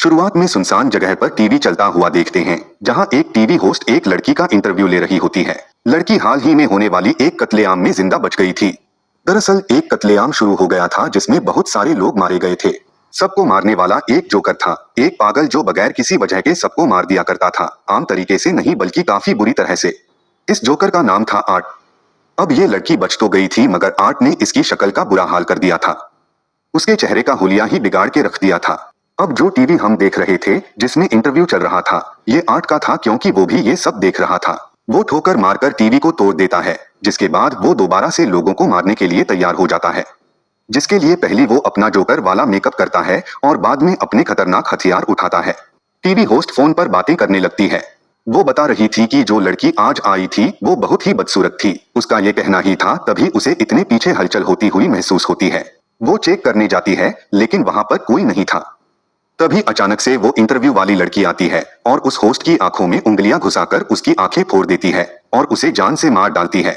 शुरुआत में सुनसान जगह पर टीवी चलता हुआ देखते हैं, जहां एक टीवी होस्ट एक लड़की का इंटरव्यू ले रही होती है। लड़की हाल ही में होने वाली एक कत्लेआम में जिंदा बच गई थी। दरअसल एक कत्लेआम शुरू हो गया था जिसमें बहुत सारे लोग मारे गए थे। सबको मारने वाला एक जोकर था, एक पागल जो बगैर किसी वजह के सबको मार दिया करता था, आम तरीके से नहीं बल्कि काफी बुरी तरह से। इस जोकर का नाम था आर्ट। अब ये लड़की बच तो गई थी मगर आर्ट ने इसकी शक्ल का बुरा हाल कर दिया था। उसके चेहरे का हुलिया ही बिगाड़ के रख दिया था। अब जो टीवी हम देख रहे थे जिसमें इंटरव्यू चल रहा था, ये आर्ट का था क्योंकि वो भी ये सब देख रहा था। वो ठोकर मारकर टीवी को तोड़ देता है, जिसके बाद वो दोबारा से लोगों को मारने के लिए तैयार हो जाता है, जिसके लिए पहले वो अपना जोकर वाला मेकअप करता है और बाद में अपने खतरनाक हथियार उठाता है। टीवी होस्ट फोन पर बातें करने लगती है। वो बता रही थी कि जो लड़की आज आई थी वो बहुत ही बदसूरत थी, उसका ये कहना ही था, तभी उसे इतने पीछे हलचल होती हुई महसूस होती है। वो चेक करने जाती है लेकिन वहां पर कोई नहीं था। तभी अचानक से वो इंटरव्यू वाली लड़की आती है और उस होस्ट की आंखों में उंगलियां घुसाकर उसकी आंखें फोड़ देती है और उसे जान से मार डालती है।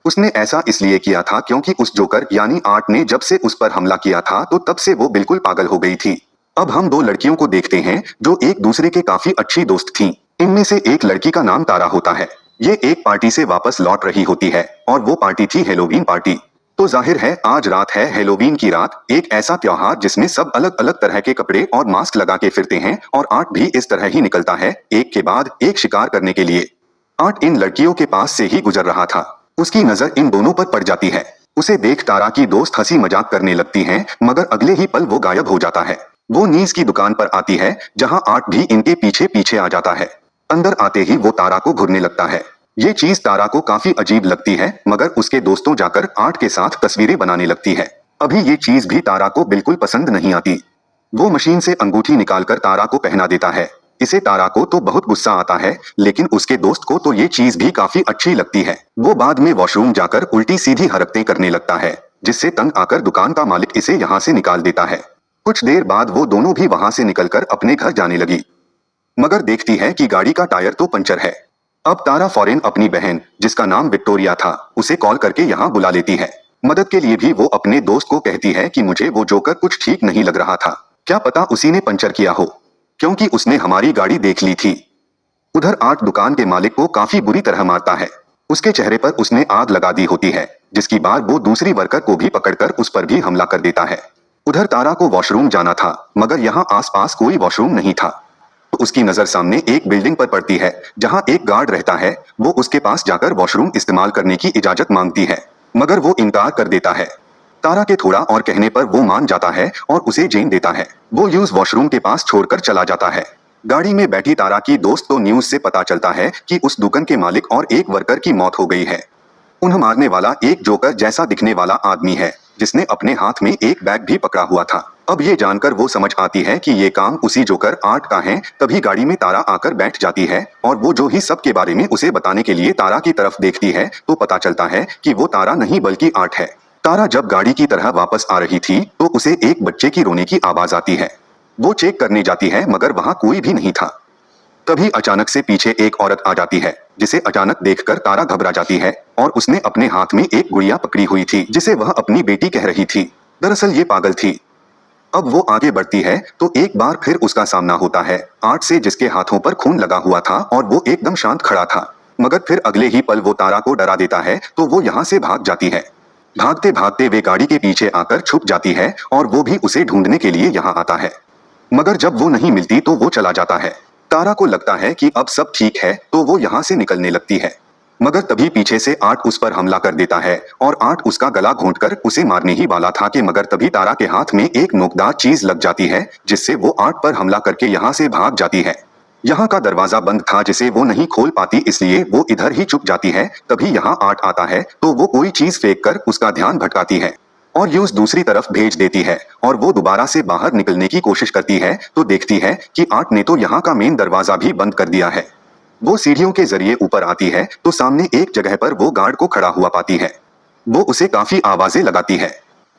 उसने ऐसा इसलिए किया था क्योंकि उस जोकर यानी आर्ट ने जब से उस पर हमला किया था तो तब से वो बिल्कुल पागल हो गई थी। अब हम दो लड़कियों को देखते हैं जो एक दूसरे के काफी अच्छी दोस्त थीं। इनमें से एक लड़की का नाम तारा होता है। ये एक पार्टी से वापस लौट रही होती है और वो पार्टी थी हेलोवीन पार्टी। तो जाहिर है आज रात है हेलोवीन की रात, एक ऐसा त्योहार जिसमें सब अलग अलग तरह के कपड़े और मास्क लगा के फिरते हैं और आर्ट भी इस तरह ही निकलता है एक के बाद एक शिकार करने के लिए। आर्ट इन लड़कियों के पास से ही गुजर रहा था। उसकी नजर इन दोनों पर पड़ जाती है। उसे देख तारा की दोस्त हंसी मजाक करने लगती हैं, मगर अगले ही पल वो गायब हो जाता है। वो नीज की दुकान पर आती है जहां आर्ट भी इनके पीछे पीछे आ जाता है। अंदर आते ही वो तारा को घूरने लगता है। ये चीज तारा को काफी अजीब लगती है मगर उसके दोस्तों जाकर आर्ट के साथ तस्वीरें बनाने लगती है। अभी ये चीज भी तारा को बिल्कुल पसंद नहीं आती। वो मशीन से अंगूठी निकालकर तारा को पहना देता है। इसे तारा को तो बहुत गुस्सा आता है लेकिन उसके दोस्त को तो ये चीज भी काफी अच्छी लगती है। वो बाद में वॉशरूम जाकर उल्टी सीधी हरकतें करने लगता है, जिससे तंग आकर दुकान का मालिक इसे यहाँ से निकाल देता है। कुछ देर बाद वो दोनों भी वहां से निकलकर अपने घर जाने लगी, मगर देखती है कि गाड़ी का टायर तो पंचर है। अब तारा फौरन अपनी बहन, जिसका नाम विक्टोरिया था, उसे कॉल करके यहाँ बुला लेती है। मदद के लिए भी वो अपने दोस्त को कहती है कि मुझे वो जोकर कुछ ठीक नहीं लग रहा था, क्या पता उसी ने पंचर किया हो, क्योंकि उसने हमारी गाड़ी देख ली थी। उधर आर्ट दुकान के मालिक को काफी बुरी तरह मारता है। उसके चेहरे पर उसने आग लगा दी होती है, जिसकी बाद वो दूसरी वर्कर को भी पकड़कर उस पर भी हमला कर देता है। उधर तारा को वॉशरूम जाना था मगर यहाँ आसपास कोई वॉशरूम नहीं था। तो उसकी नजर सामने एक बिल्डिंग पर पड़ती है जहां एक गार्ड रहता है। वो उसके पास जाकर वॉशरूम इस्तेमाल करने की इजाजत मांगती है मगर वो इनकार कर देता है। तारा के थोड़ा और कहने पर वो मान जाता है और उसे जेन देता है। वो यूज वॉशरूम के पास छोड़कर चला जाता है। गाड़ी में बैठी तारा की दोस्त को न्यूज से पता चलता है कि उस दुकान के मालिक और एक वर्कर की मौत हो गई है। उन्हें मारने वाला एक जोकर जैसा दिखने वाला आदमी है जिसने अपने हाथ में एक बैग भी पकड़ा हुआ था। अब ये जानकर वो समझ आती है कि ये काम उसी जोकर आर्ट का है। तभी गाड़ी में तारा आकर बैठ जाती है और वो जो ही सब के बारे में उसे बताने के लिए तारा की तरफ देखती है तो पता चलता है कि वो तारा नहीं बल्कि आर्ट है। तारा जब गाड़ी की तरह वापस आ रही थी तो उसे एक बच्चे की रोने की आवाज आती है। वो चेक करने जाती है मगर वहां कोई भी नहीं था। तभी अचानक से पीछे एक औरत आ जाती है, जिसे अचानक देखकर तारा घबरा जाती है और उसने अपने हाथ में एक गुड़िया पकड़ी हुई थी जिसे वह अपनी बेटी कह रही थी। दरअसल ये पागल थी। अब वो आगे बढ़ती है तो एक बार फिर उसका सामना होता है आर्ट से, जिसके हाथों पर खून लगा हुआ था और वो एकदम शांत खड़ा था। मगर फिर अगले ही पल वो तारा को डरा देता है तो वो यहाँ से भाग जाती है। भागते भागते वे गाड़ी के पीछे आकर छुप जाती है और वो भी उसे ढूंढने के लिए यहाँ आता है। मगर जब वो नहीं मिलती तो वो चला जाता है। तारा को लगता है कि अब सब ठीक है तो वो यहाँ से निकलने लगती है, मगर तभी पीछे से आर्ट उस पर हमला कर देता है और आर्ट उसका गला घोंटकर उसे मारने ही वाला था कि मगर तभी तारा के हाथ में एक नोकदार चीज लग जाती है जिससे वो आर्ट पर हमला करके यहाँ से भाग जाती है। यहाँ का दरवाजा बंद था जिसे वो नहीं खोल पाती, इसलिए वो इधर ही चुप जाती है। तभी यहाँ आर्ट आता है तो वो कोई चीज फेंक कर उसका ध्यान भटकाती है और यूज दूसरी तरफ भेज देती है और वो दोबारा से बाहर निकलने की कोशिश करती है तो देखती है कि आर्ट ने तो यहाँ का मेन दरवाजा भी बंद कर दिया है। वो सीढ़ियों के जरिए ऊपर आती है तो सामने एक जगह पर वो गार्ड को खड़ा हुआ पाती है। वो उसे काफी आवाजें लगाती है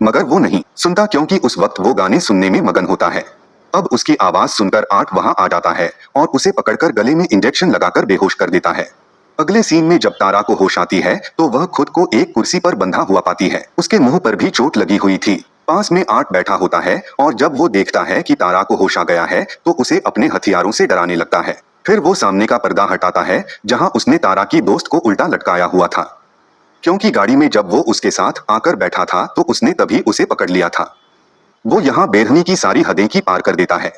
मगर वो नहीं सुनता क्योंकि उस वक्त वो गाने सुनने में मगन होता है। अब उसकी आवाज सुनकर आर्ट वहां आ जाता है और उसे पकड़कर गले में इंजेक्शन लगाकर बेहोश कर देता है। अगले सीन में जब तारा को होश आती है तो वह खुद को एक कुर्सी पर बंधा हुआ पाती है। उसके मुंह पर भी चोट लगी हुई थी पास में 8 बैठा होता है और जब वो देखता है कि तारा को होश आ गया है तो उसे अपने हथियारों से डराने लगता है। फिर वो सामने का पर्दा हटाता है जहां उसने तारा की दोस्त को उल्टा लटकाया हुआ था, क्योंकि गाड़ी में जब वो उसके साथ आकर बैठा था तो उसने तभी उसे पकड़ लिया था। वो यहाँ बेरहमी की सारी हदें की पार कर देता है।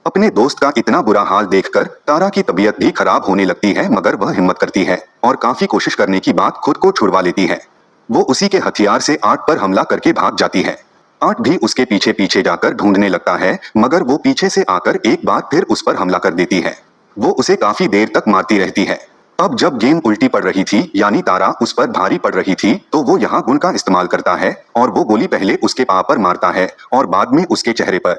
अपने दोस्त का इतना बुरा हाल देखकर तारा की तबीयत भी खराब होने लगती है, मगर वह हिम्मत करती है और काफी कोशिश करने की बाद खुद को छुड़वा लेती है। वो उसी के हथियार से 8 पर हमला करके भाग जाती है। 8 भी उसके पीछे पीछे जाकर ढूंढने लगता है, मगर वो पीछे से आकर एक बार फिर उस पर हमला कर देती है। वो उसे काफी देर तक मारती रहती है। अब जब गेंद उल्टी पड़ रही थी यानी तारा उस पर भारी पड़ रही थी तो वो यहाँ गुण का इस्तेमाल करता है और वो गोली पहले उसके पाँव पर मारता है और बाद में उसके चेहरे पर,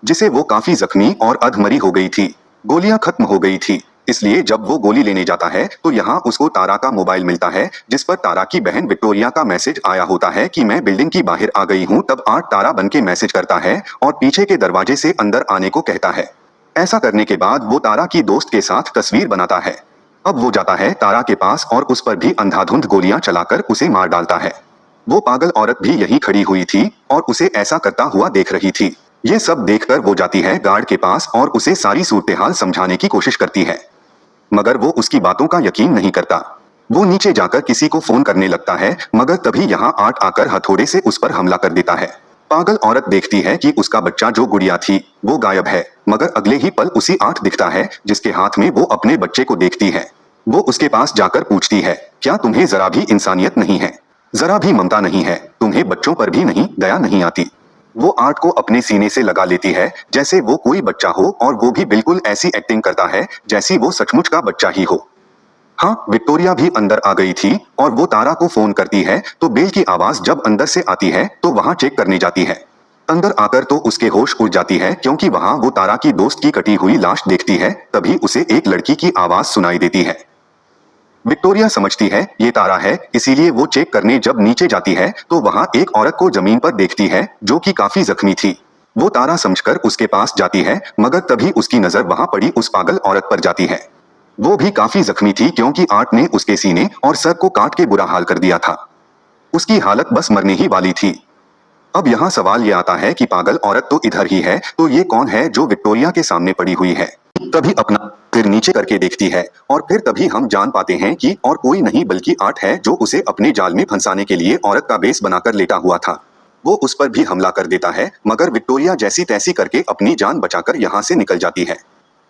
जिसे वो काफी जख्मी और अधमरी हो गई थी। गोलियां खत्म हो गई थी, इसलिए जब वो गोली लेने जाता है तो यहाँ उसको तारा का मोबाइल मिलता है जिस पर तारा की बहन विक्टोरिया का मैसेज आया होता है कि मैं बिल्डिंग की बाहर आ गई हूँ। तब 8 तारा बन के मैसेज करता है और पीछे के दरवाजे से अंदर आने को कहता है। ऐसा करने के बाद वो तारा की दोस्त के साथ तस्वीर बनाता है। अब वो जाता है तारा के पास और उस पर भी अंधाधुंध गोलियां चलाकर उसे मार डालता है। वो पागल औरत भी यहीं खड़ी हुई थी और उसे ऐसा करता हुआ देख रही थी। ये सब देखकर वो जाती है गार्ड के पास और उसे सारी सूरत-ए-हाल समझाने की कोशिश करती है, मगर वो उसकी बातों का यकीन नहीं करता। वो नीचे जाकर किसी को फोन करने लगता है, मगर तभी यहाँ 8 आकर हथौड़े से उस पर हमला कर देता है। पागल औरत देखती है कि उसका बच्चा जो गुड़िया थी वो गायब है, मगर अगले ही पल उसी 8 दिखता है जिसके हाथ में वो अपने बच्चे को देखती है। वो उसके पास जाकर पूछती है, क्या तुम्हें जरा भी इंसानियत नहीं है, जरा भी ममता नहीं है, तुम्हें बच्चों पर भी नहीं दया नहीं आती। वो 8 को अपने सीने से लगा लेती है जैसे वो कोई बच्चा हो और वो भी बिल्कुल ऐसी एक्टिंग करता है जैसी वो सचमुच का बच्चा ही हो। हाँ, विक्टोरिया भी अंदर आ गई थी और वो तारा को फोन करती है तो बेल की आवाज जब अंदर से आती है तो वहां चेक करने जाती है। अंदर आकर तो उसके होश उड़ जाती है क्योंकि वहां वो तारा की दोस्त की कटी हुई लाश देखती है। तभी उसे एक लड़की की आवाज सुनाई देती है। विक्टोरिया समझती है ये तारा है, इसीलिए वो चेक करने जब नीचे जाती है तो वहां एक औरत को जमीन पर देखती है जो कि काफी जख्मी थी। वो तारा समझकर उसके पास जाती है, मगर तभी उसकी नजर वहां पड़ी उस पागल औरत पर जाती है। वो भी काफी जख्मी थी क्योंकि 8 ने उसके सीने और सर को काट के बुरा हाल कर दिया था। उसकी हालत बस मरने ही वाली थी। अब यहाँ सवाल ये आता है कि पागल औरत तो इधर ही है, तो ये कौन है जो विक्टोरिया के सामने पड़ी हुई है। तभी अपना सिर नीचे करके देखती है और फिर तभी हम जान पाते हैं कि और कोई नहीं बल्कि 8 है जो उसे अपने जाल में फंसाने के लिए औरत का बेस बनाकर लेटा हुआ था। वो उस पर भी हमला कर देता है, मगर विक्टोरिया जैसी तैसी करके अपनी जान बचाकर यहाँ से निकल जाती है।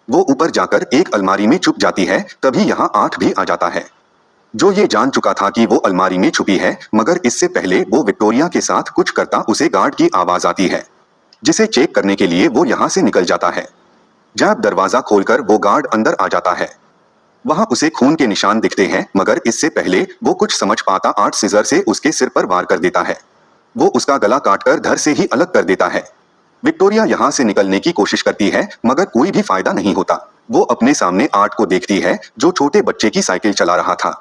वो ऊपर जाकर एक अलमारी में छुप जाती है। तभी यहाँ 8 भी आ जाता है, जो ये जान चुका था कि वो अलमारी में छुपी है, मगर इससे पहले वो विक्टोरिया के साथ कुछ करता उसे गार्ड की आवाज आती है, जिसे चेक करने के लिए वो यहाँ से निकल जाता है। जब दरवाजा खोलकर वो गार्ड अंदर आ जाता है, वहां उसे खून के निशान दिखते हैं, मगर इससे पहले वो कुछ समझ पाता 8 सीजर से उसके सिर पर वार कर देता है। वो उसका गला काटकर धड़ से ही अलग कर देता है। विक्टोरिया यहाँ से निकलने की कोशिश करती है, मगर कोई भी फायदा नहीं होता। वो अपने सामने 8 को देखती है जो छोटे बच्चे की साइकिल चला रहा था,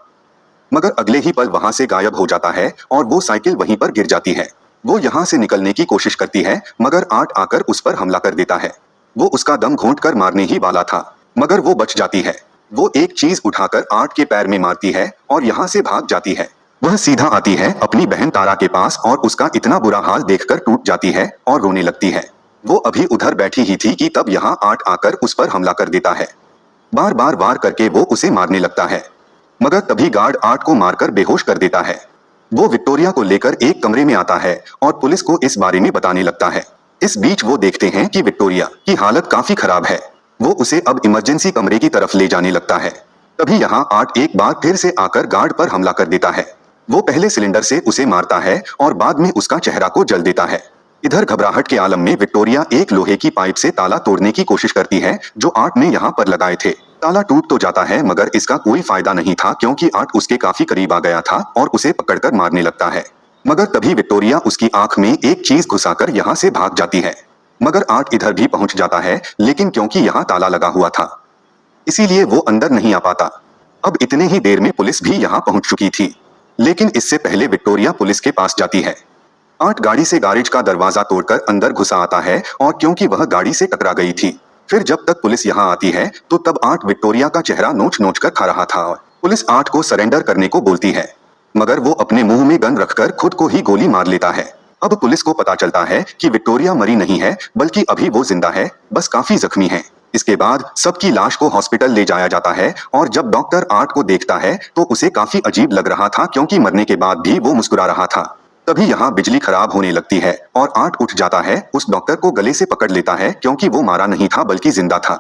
मगर अगले ही पल वहां से गायब हो जाता है और वो साइकिल वहीं पर गिर जाती है। वो यहाँ से निकलने की कोशिश करती है, मगर 8 आकर उस पर हमला कर देता है। वो उसका दम घोंट कर मारने ही वाला था, मगर वो बच जाती है। वो एक चीज उठाकर 8 के पैर में मारती है और यहाँ से भाग जाती है। वह सीधा आती है अपनी बहन तारा के पास और उसका इतना बुरा हाल देखकर टूट जाती है और रोने लगती है। वो अभी उधर बैठी ही थी कि तब यहाँ 8 आकर उस पर हमला कर देता है। बार बार वार करके वो उसे मारने लगता है, मगर तभी गार्ड 8 को मारकर बेहोश कर देता है। वो विक्टोरिया को लेकर एक कमरे में आता है और पुलिस को इस बारे में बताने लगता है। इस बीच वो देखते हैं कि विक्टोरिया की हालत काफी खराब है। वो उसे अब इमरजेंसी कमरे की तरफ ले जाने लगता है। तभी यहाँ 8 एक बार फिर से आकर गार्ड पर हमला कर देता है। वो पहले सिलेंडर से उसे मारता है और बाद में उसका चेहरा को जल देता है। इधर घबराहट के आलम में विक्टोरिया एक लोहे की पाइप से ताला तोड़ने की कोशिश करती है जो 8 ने यहाँ पर लगाए थे। ताला टूट तो जाता है, मगर इसका कोई फायदा नहीं था क्योंकि 8 उसके काफी करीब आ गया था और उसे पकड़कर मारने लगता है। मगर तभी विक्टोरिया उसकी आंख में एक चीज घुसाकर यहाँ से भाग जाती है। मगर 8 इधर भी पहुंच जाता है, लेकिन क्योंकि यहाँ ताला लगा हुआ था इसीलिए वो अंदर नहीं आ पाता। अब इतने ही देर में पुलिस भी यहाँ पहुंच चुकी थी, लेकिन इससे पहले विक्टोरिया पुलिस के पास जाती है। 8 गाड़ी से गैरेज का दरवाजा तोड़कर अंदर घुसा आता है और क्योंकि वह गाड़ी से टकरा गई थी, फिर जब तक पुलिस यहाँ आती है तो तब 8 विक्टोरिया का चेहरा नोच नोच कर खा रहा था। पुलिस 8 को सरेंडर करने को बोलती है, मगर वो अपने मुंह में गन रखकर खुद को ही गोली मार लेता है। अब पुलिस को पता चलता है कि विक्टोरिया मरी नहीं है, बल्कि अभी वो जिंदा है, बस काफी जख्मी है। इसके बाद सबकी लाश को हॉस्पिटल ले जाया जाता है और जब डॉक्टर आर्ट को देखता है तो उसे काफी अजीब लग रहा था, क्योंकि मरने के बाद भी वो मुस्कुरा रहा था। तभी यहाँ बिजली खराब होने लगती है और आर्ट उठ जाता है, उस डॉक्टर को गले से पकड़ लेता है क्योंकि वो मारा नहीं था बल्कि जिंदा था।